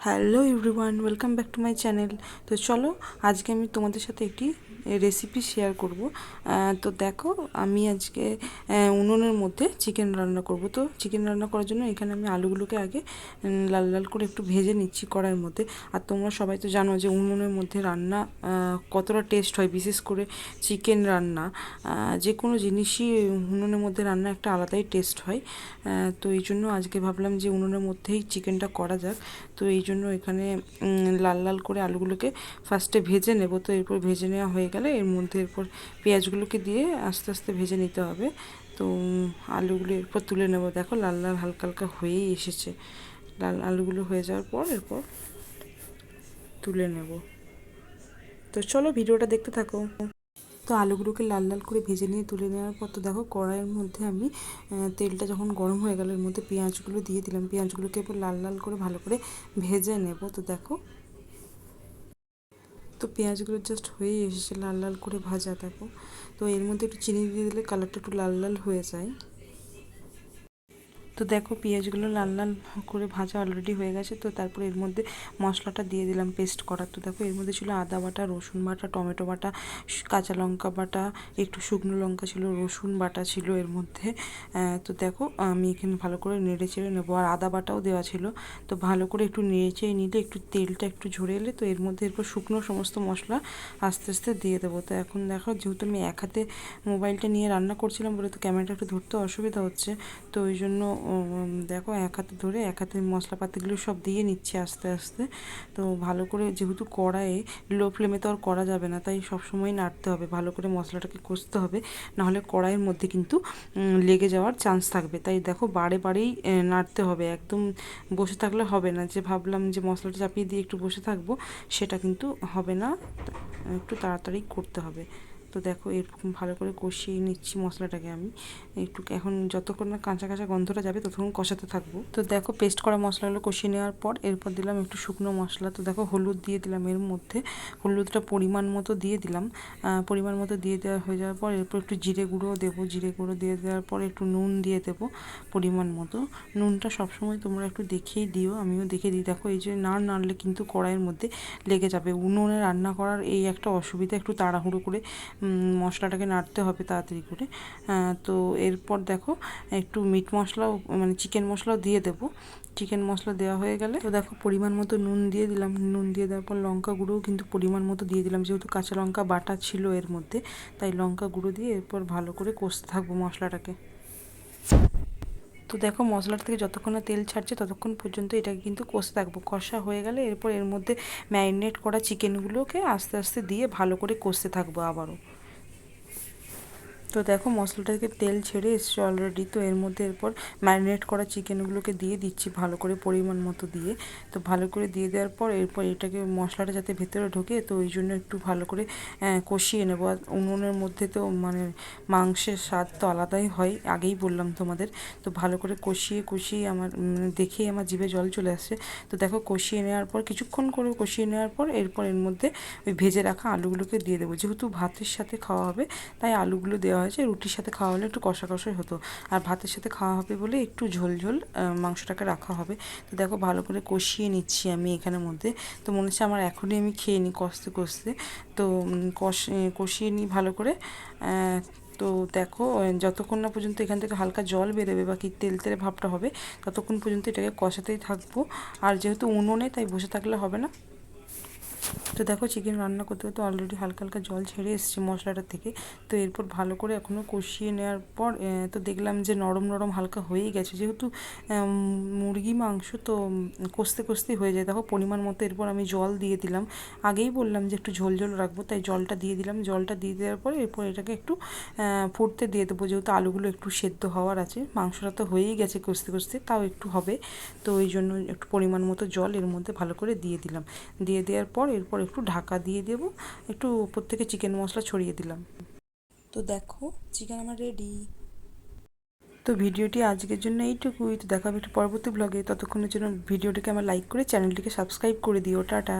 Hello everyone, welcome back to my channel. তো চলো আজকে আমি তোমাদের সাথে একটি রেসিপি শেয়ার করব। তো দেখো, আমি আজকে উনুনের মধ্যে চিকেন রান্না করব। তো চিকেন রান্না করার জন্য এখানে আমি আলুগুলোকে আগে লাল লাল করে একটু ভেজে নিচ্ছি কড়াইয়ের মধ্যে। আর তোমরা সবাই তো জানো যে উনুনের মধ্যে রান্না কতটা টেস্ট হয়, বিশেষ করে চিকেন রান্না। যে কোনো জিনিসই উনুনের মধ্যে রান্না একটা আলাদাই টেস্ট হয়। তো এই জন্য আজকে ভাবলাম যে উনুনের মধ্যেই চিকেনটা করা যাক। তো এই জন্য এখানে লাল লাল করে আলুগুলোকে ফার্স্টে ভেজে নেব। তো এরপর ভেজে নেওয়া হয়ে গেলে এর মধ্যে এরপর পেঁয়াজগুলোকে দিয়ে আস্তে আস্তে ভেজে নিতে হবে। তো আলুগুলো এরপর তুলে নেব। দেখো লাল লাল হালকা হালকা হয়েই এসেছে। লাল আলুগুলো হয়ে যাওয়ার পর এরপর তুলে নেব। তো চলো ভিডিওটা দেখতে থাকো। তো আলুগুলোকে লাল লাল করে ভেজে নিয়ে তুলে নেওয়ার পর তো দেখো কড়াইয়ের মধ্যে আমি তেলটা যখন গরম হয়ে গেল এর মধ্যে পেঁয়াজগুলো দিয়ে দিলাম। পেঁয়াজগুলোকে এবার লাল লাল করে ভালো করে ভেজে নেব। তো দেখো, তো পেঁয়াজগুলো জাস্ট হয়েই এসেছে লাল লাল করে ভাজা। দেখো, তো এর মধ্যে একটু চিনি দিয়ে দিলে কালারটা একটু লাল লাল হয়ে যায়। তো দেখো পেঁয়াজগুলো লাল লাল করে ভাজা অলরেডি হয়ে গেছে। তো তারপর এর মধ্যে মশলাটা দিয়ে দিলাম পেস্ট করা। তো দেখো এর মধ্যে ছিল আদা বাটা, রসুন বাটা, টমেটো বাটা, কাঁচা লঙ্কা বাটা, একটু শুকনো লঙ্কা ছিল, রসুন বাটা ছিল এর মধ্যে। তো দেখো আমি এখানে ভালো করে নেড়ে চেড়ে নেবো। আর আদা বাটাও দেওয়া ছিল। তো ভালো করে একটু নেড়ে চেড়ে নিলে একটু তেলটা একটু ঝরে এলে তো এর মধ্যে এরপর শুকনো সমস্ত মশলা আস্তে আস্তে দিয়ে দেবো। তো এখন দেখো, যেহেতু আমি এক হাতে মোবাইলটা নিয়ে রান্না করছিলাম বলে তো ক্যামেরাটা একটু ধরতে অসুবিধা হচ্ছে। তো ওই জন্য দেখো এক হাতে ধরে এক হাতে মশলাপাতিগুলো সব দিয়ে নিচ্ছি আস্তে আস্তে। তো ভালো করে, যেহেতু কড়াইয়ে লো ফ্লেমে তো আর করা যাবে না, তাই সবসময় নাড়তে হবে, ভালো করে মশলাটাকে কষতে হবে, নাহলে কড়াইয়ের মধ্যে কিন্তু লেগে যাওয়ার চান্স থাকবে। তাই দেখো বারে বারেই নাড়তে হবে, একদম বসে থাকলে হবে না। যে ভাবলাম যে মশলাটা চাপিয়ে দিয়ে একটু বসে থাকবো, সেটা কিন্তু হবে না, একটু তাড়াতাড়ি করতে হবে। তো দেখো এরকম ভালো করে কষিয়ে নিচ্ছি মশলাটাকে আমি একটু। এখন যতক্ষণ না কাঁচা কাঁচা গন্ধটা যাবে ততক্ষণ কষাতে থাকবো। তো দেখো পেস্ট করা মশলাগুলো কষিয়ে নেওয়ার পর এরপর দিলাম একটু শুকনো মশলা। তো দেখো হলুদ দিয়ে দিলাম এর মধ্যে, হলুদটা পরিমাণ মতো দিয়ে দিলাম। পরিমাণ মতো দিয়ে দেওয়া হয়ে যাওয়ার পর এরপর একটু জিরে গুঁড়ো দেবো। জিরে গুঁড়ো দিয়ে দেওয়ার পর একটু নুন দিয়ে দেবো পরিমাণ মতো। নুনটা সবসময় তোমরা একটু দেখেই দিও, আমিও দেখে দিই। দেখো এই যে নাড়লে কিন্তু কড়াইয়ের মধ্যে লেগে যাবে। উনুনে রান্না করার এই একটা অসুবিধা, একটু তাড়াহুড়ো করে মশলাটাকে নাড়তে হবে তাড়াতাড়ি করে। তো এরপর দেখো একটু মিট মশলাও, মানে চিকেন মশলাও দিয়ে দেবো। চিকেন মশলা দেওয়া হয়ে গেলে তো দেখো পরিমাণ মতো নুন দিয়ে দিলাম। নুন দিয়ে দেওয়ার পর লঙ্কা গুঁড়োও কিন্তু পরিমাণ মতো দিয়ে দিলাম, যেহেতু কাঁচা লঙ্কা বাটা ছিল এর মধ্যে, তাই লঙ্কা গুঁড়ো দিয়ে এরপর ভালো করে কষতে থাকবো মশলাটাকে। তো দেখো মশলাটা থেকে যতক্ষণ না তেল ছাড়ছে ততক্ষণ পর্যন্ত এটাকে কিন্তু কষতে থাকবো। কষা হয়ে গেলে এরপর এর মধ্যে ম্যারিনেট করা চিকেনগুলোকে আস্তে আস্তে দিয়ে ভালো করে কষতে থাকবো আবারও। তো দেখো মশলাটা থেকে তেল ছেড়ে এসছে অলরেডি। তো এর মধ্যে এরপর ম্যারিনেট করা চিকেনগুলোকে দিয়ে দিচ্ছি ভালো করে পরিমাণ মতো দিয়ে। তো ভালো করে দিয়ে দেওয়ার পর এরপর এটাকে মশলাটা যাতে ভেতরে ঢোকে, তো ওই জন্য একটু ভালো করে কষিয়ে নেবো। আর উনুনের মধ্যে তো মানে মাংসের স্বাদ তো আলাদাই হয়, আগেই বললাম তোমাদের। তো ভালো করে কষিয়ে কষিয়ে আমার দেখেই আমার জিভে জল চলে আসছে। তো দেখো কষিয়ে নেওয়ার পর কিছুক্ষণ করে কষিয়ে নেওয়ার পর এরপর এর মধ্যে ওই ভেজে রাখা আলুগুলোকে দিয়ে দেবো। যেহেতু ভাতের সাথে খাওয়া হবে তাই আলুগুলো দেওয়া হয়েছে। রুটির সাথে খাওয়া হলে একটু কষা কষাই হতো, আর ভাতের সাথে খাওয়া হবে বলে একটু ঝোল ঝোল মাংসটাকে রাখা হবে। তো দেখো ভালো করে কষিয়ে নিচ্ছি আমি এখানের মধ্যে। তো মনে হচ্ছে আমার এখনই আমি খেয়ে নিই কষতে কষতে। তো কষিয়ে নিই ভালো করে। তো দেখো যতক্ষণ না পর্যন্ত এখান থেকে হালকা জল বেরোবে বা কি তেল তেলে ভাবটা হবে, ততক্ষণ পর্যন্ত এটাকে কষাতেই থাকবো। আর যেহেতু উনুনে, তাই বসে থাকলে হবে না। তো দেখো চিকেন রান্না করতে করতে অলরেডি হালকা হালকা জল ছেড়ে এসেছে মশলাটা থেকে। তো এরপর ভালো করে এখনও কষিয়ে নেওয়ার পর তো দেখলাম যে নরম নরম হালকা হয়েই গেছে। যেহেতু মুরগি মাংস তো কষতে কষতেই হয়ে যায়। দেখো পরিমাণ মতো এরপর আমি জল দিয়ে দিলাম। আগেই বললাম যে একটু ঝোল ঝোল রাখবো, তাই জলটা দিয়ে দিলাম। জলটা দিয়ে দেওয়ার পরে এরপর এটাকে একটু ফুটতে দিয়ে দেবো, যেহেতু আলুগুলো একটু সেদ্ধ হওয়ার আছে। মাংসটা তো হয়েই গেছে কষতে কষতে, তাও একটু হবে। তো ওই জন্য একটু পরিমাণ মতো জল এর মধ্যে ভালো করে দিয়ে দিলাম। দিয়ে দেওয়ার পর এরপর একটু ঢাকা দিয়ে দেবো, একটু উপর থেকে চিকেন মশলা ছড়িয়ে দিলাম। তো দেখো চিকেন আমার রেডি। তো ভিডিওটি আজকের জন্য এইটুকুই। তো দেখা হবে একটু পরবর্তী ব্লগে। ততক্ষণের জন্য ভিডিওটিকে আমার লাইক করে চ্যানেলটিকে সাবস্ক্রাইব করে দিও। টাটা।